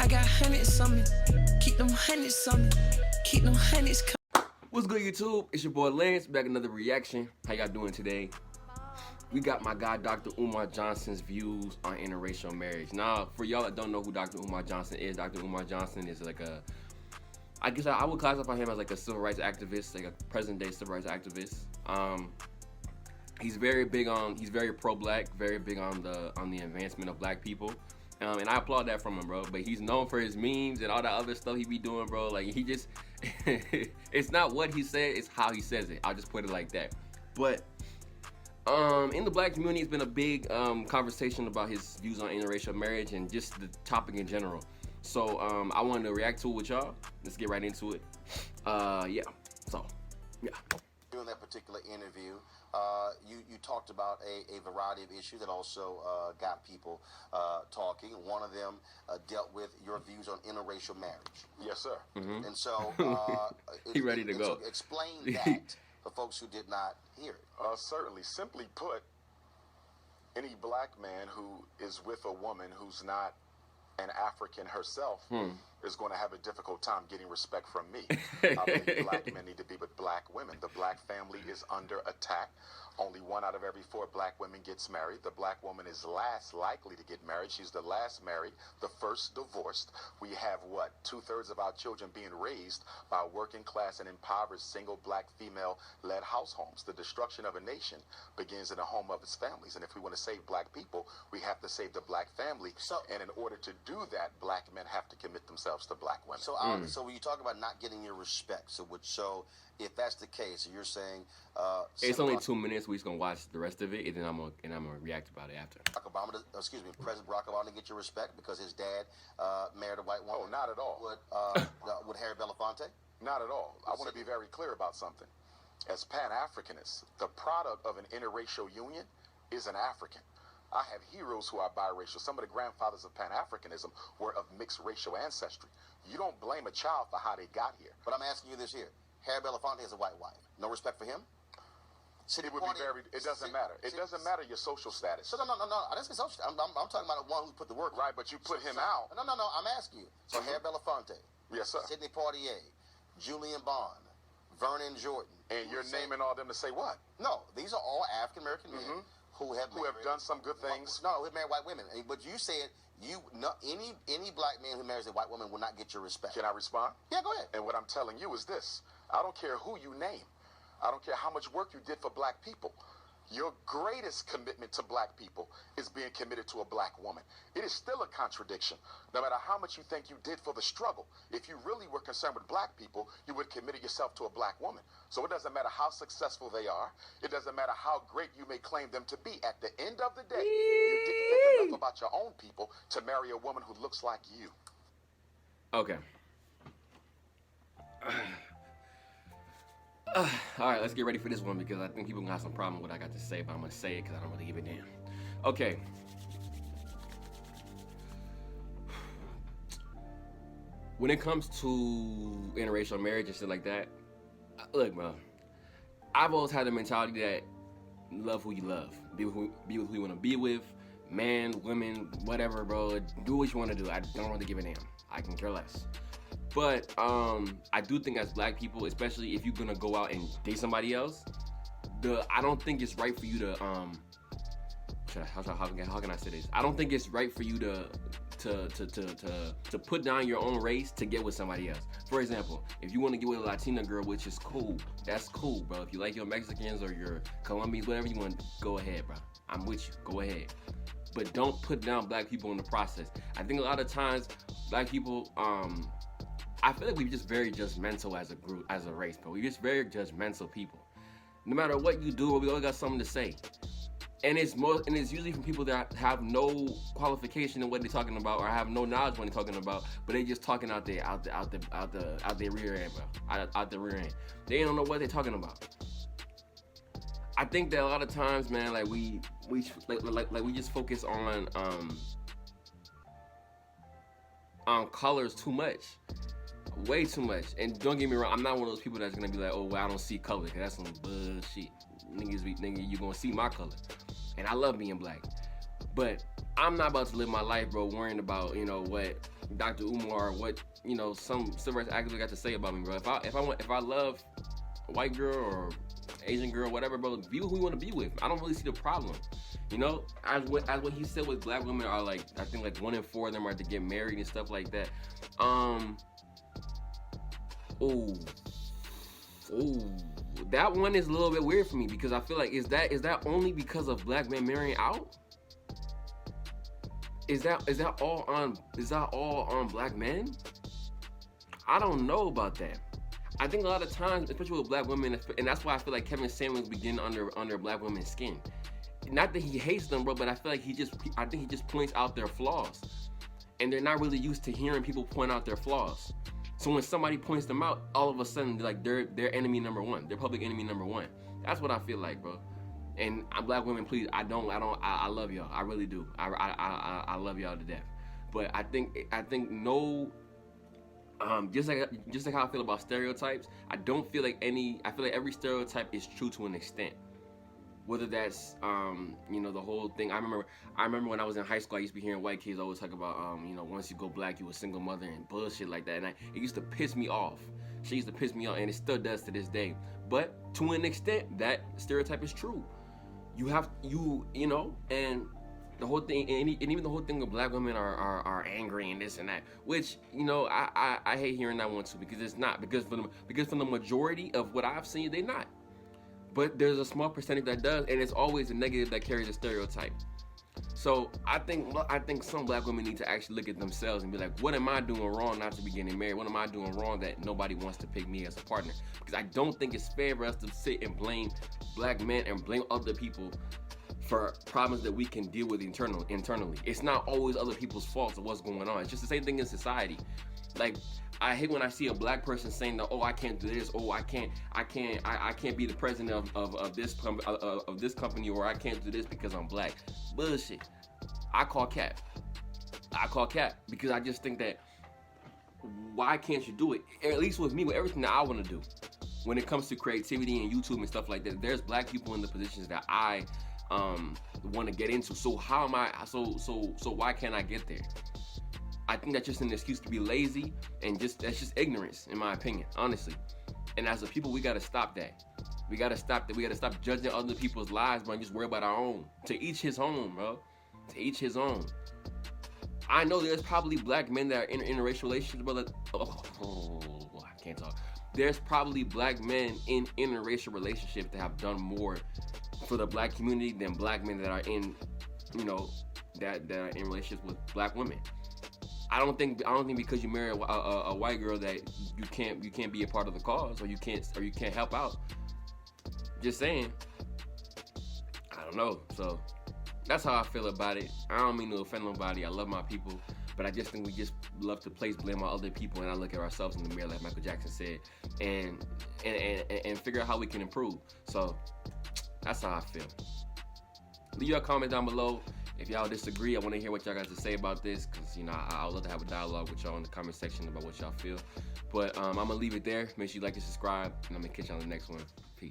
I got hundreds on me. Keep them hundreds on me. Keep them hundreds coming. What's good, YouTube? It's your boy Lance, back another reaction. How y'all doing today? We got my guy Dr. Umar Johnson's views on interracial marriage. Now, for y'all that don't know who Dr. Umar Johnson is, Dr. Umar Johnson is like a, I guess I would classify him as like a civil rights activist, like a present-day civil rights activist. He's very pro-black, very big on the advancement of black people. And I applaud that from him, bro. But he's known for his memes and all that other stuff he be doing, bro. Like, he just, it's not what he said, it's how he says it. I'll just put it like that. But in the black community, it's been a big conversation about his views on interracial marriage and just the topic in general. So I wanted to react to it with y'all. Let's get right into it. Yeah. During that particular interview, you talked about a variety of issues that also got people talking. One of them dealt with your views on interracial marriage. Yes, sir. Mm-hmm. And so he ready to go. So explain that for folks who did not hear it. Certainly. Simply put, any black man who is with a woman who's not an African herself is going to have a difficult time getting respect from me. I believe black men need to be with black women. The black family is under attack. Only 1 out of every 4 black women gets married. The black woman is last likely to get married. She's the last married, the first divorced. We have, what, 2/3 of our children being raised by working class and impoverished single black female-led house homes. The destruction of a nation begins in the home of its families. And if we want to save black people, we have to save the black family. And in order to do that, black men have to commit themselves to black women. So, so when you talk about not getting your respect, so if that's the case, you're saying it's only 2 minutes. We're just gonna watch the rest of it, and then I'm gonna react about it after. President Barack Obama didn't get your respect because his dad married a white woman? Oh, not at all. Would Harry Belafonte? Not at all. I want to be very clear about something. As Pan-Africanists, the product of an interracial union is an African. I have heroes who are biracial. Some of the grandfathers of Pan-Africanism were of mixed racial ancestry. You don't blame a child for how they got here. But I'm asking you this here. Harry Belafonte has a white wife. No respect for him? It doesn't matter. It doesn't matter your social status. So no. I didn't say social. I'm talking about the one who put the work. Right, but you put him out. No. I'm asking you. So Harry Belafonte. Yes, sir. Sidney Poitier, Julian Bond, Vernon Jordan. And you're naming all them to say what? No, these are all African American men who have done some good things. No, who married white women. But you said any black man who marries a white woman will not get your respect. Can I respond? Yeah, go ahead. And what I'm telling you is this. I don't care who you name. I don't care how much work you did for black people. Your greatest commitment to black people is being committed to a black woman. It is still a contradiction. No matter how much you think you did for the struggle, if you really were concerned with black people, you would have committed yourself to a black woman. So it doesn't matter how successful they are. It doesn't matter how great you may claim them to be. At the end of the day, you didn't think enough about your own people to marry a woman who looks like you. Okay. All right, let's get ready for this one because I think people gonna have some problem with what I got to say, but I'm gonna say it because I don't really give a damn. Okay. When it comes to interracial marriage and shit like that, look, bro, I've always had the mentality that love who you love, be with who you want to be with, man, women, whatever, bro. Do what you want to do. I don't really give a damn. I can care less. But I do think as black people, especially if you're gonna go out and date somebody else, I don't think it's right for you to how can I say this? I don't think it's right for you to put down your own race to get with somebody else. For example, if you want to get with a Latina girl, which is cool, that's cool, bro. If you like your Mexicans or your Colombians, whatever you want, go ahead, bro. I'm with you. Go ahead. But don't put down black people in the process. I think a lot of times black people I feel like we're just very judgmental as a group, as a race, bro. We're just very judgmental people. No matter what you do, we always got something to say. And it's usually from people that have no qualification in what they're talking about or have no knowledge when they're talking about, but they just talking out their rear end, bro. Out the rear end. They don't know what they're talking about. I think that a lot of times, man, like we just focus on colors too much. Way too much. And don't get me wrong, I'm not one of those people that's gonna be like, oh, well, I don't see color, because that's some bullshit. Nigga, you gonna see my color. And I love being black. But I'm not about to live my life, bro, worrying about, you know, what Dr. Umar, what some civil rights activists got to say about me, bro. If I love a white girl or Asian girl, whatever, bro, be who you want to be with. I don't really see the problem. As what he said with black women are like, I think like 1 in 4 of them are to get married and stuff like that. That one is a little bit weird for me because I feel like is that only because of black men marrying out? Is that all on black men? I don't know about that. I think a lot of times, especially with black women, and that's why I feel like Kevin Samuels be getting under black women's skin. Not that he hates them, bro, but I feel like I think he just points out their flaws, and they're not really used to hearing people point out their flaws. So when somebody points them out, all of a sudden they're enemy number one. They're public enemy number one. That's what I feel like, bro. And black women, please, I love y'all. I really do. I love y'all to death. But I think no, just like how I feel about stereotypes, I feel like every stereotype is true to an extent. Whether that's the whole thing. I remember when I was in high school, I used to be hearing white kids always talk about once you go black, you a single mother and bullshit like that. And it used to piss me off. She used to piss me off, and it still does to this day. But to an extent, that stereotype is true. You have and the whole thing, and even the whole thing of black women are angry and this and that, which I hate hearing that one too, because it's not, because for the majority of what I've seen, they're not. But there's a small percentage that does, and it's always a negative that carries a stereotype. So I think some black women need to actually look at themselves and be like, what am I doing wrong not to be getting married? What am I doing wrong that nobody wants to pick me as a partner? Because I don't think it's fair for us to sit and blame black men and blame other people for problems that we can deal with internally. It's not always other people's faults of what's going on. It's just the same thing in society. Like, I hate when I see a black person saying that, oh, I can't do this, oh, I can't be the president of this company, or I can't do this because I'm black. Bullshit. I call cap because I just think that, why can't you do it? At least with me, with everything that I want to do. When it comes to creativity and YouTube and stuff like that, there's black people in the positions that I want to get into. So how am I? So why can't I get there? I think that's just an excuse to be lazy, and that's just ignorance, in my opinion, honestly. And as a people, we gotta stop that. We gotta stop judging other people's lives, bro, and just worry about our own. To each his own, bro. To each his own. I know there's probably black men that are in interracial relationships, but I can't talk. There's probably black men in interracial relationships that have done more for the black community than black men that are in, that are in relationships with black women. I don't think because you marry a white girl that you can't be a part of the cause, or you can't help out. Just saying. I don't know. So that's how I feel about it. I don't mean to offend nobody. I love my people, but I just think we just love to place blame on other people, and I look at ourselves in the mirror, like Michael Jackson said, and figure out how we can improve. So that's how I feel. Leave your comment down below. If y'all disagree, I want to hear what y'all got to say about this, because I would love to have a dialogue with y'all in the comment section about what y'all feel. But I'm gonna leave it there. Make sure you like and subscribe, and I'm gonna catch y'all on the next one. Peace.